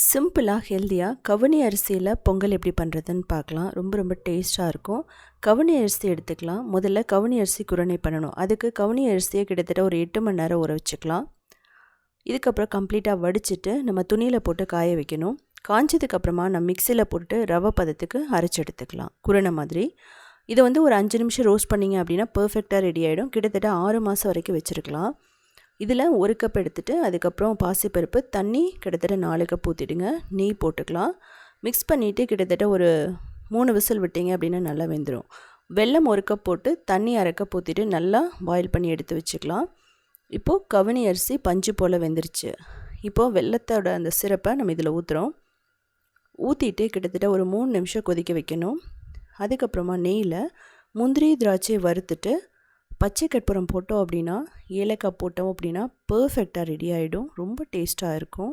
சிம்பிளாக ஹெல்த்தியாக கவுனி அரிசியில் பொங்கல் எப்படி பண்ணுறதுன்னு பார்க்கலாம். ரொம்ப டேஸ்ட்டாக இருக்கும். கவுனி அரிசி எடுத்துக்கலாம். முதல்ல கவுனி அரிசி குருணை பண்ணணும். அதுக்கு கவுனி அரிசியை கிட்டத்தட்ட ஒரு 8 மணி நேரம் ஊற வச்சுக்கலாம். இதுக்கப்புறம் கம்ப்ளீட்டாக வடிச்சிட்டு நம்ம துணியில் போட்டு காய வைக்கணும். காய்ஞ்சதுக்கப்புறமா நம்ம மிக்சியில் போட்டு ரவை பதத்துக்கு அரைச்சி எடுத்துக்கலாம், குருணை மாதிரி. இதை ஒரு 5 நிமிஷம் ரோஸ்ட் பண்ணிங்க அப்படின்னா பர்ஃபெக்டாக ரெடி ஆகிடும். கிட்டத்தட்ட 6 மாதம் வரைக்கும் வச்சுருக்கலாம். இதில் 1 கப் எடுத்துகிட்டு அதுக்கப்புறம் பாசிப்பருப்பு தண்ணி கிட்டத்தட்ட 4 கப் ஊற்றிடுங்க. நெய் போட்டுக்கலாம். மிக்ஸ் பண்ணிவிட்டு கிட்டத்தட்ட ஒரு 3 விசில் விட்டிங்க அப்படின்னா நல்லா வெந்துடும். வெல்லம் 1 கப் போட்டு தண்ணி 1/2 கப் ஊற்றிட்டு நல்லா பாயில் பண்ணி எடுத்து வச்சுக்கலாம். இப்போது கவுனி அரிசி பஞ்சு போல் வெந்துருச்சு. இப்போது வெல்லத்தோட அந்த சிரப்பை நம்ம இதில் ஊற்றுறோம். ஊற்றிட்டு கிட்டத்தட்ட ஒரு 3 நிமிஷம் கொதிக்க வைக்கணும். அதுக்கப்புறமா நெய்யில் முந்திரி திராட்சை வறுத்துட்டு பச்சை கற்பூரம் போட்டோம் அப்படின்னா, ஏலக்காய் போட்டோம் அப்படின்னா பர்ஃபெக்டாக ரெடி ஆகிடும். ரொம்ப டேஸ்ட்டாக இருக்கும்.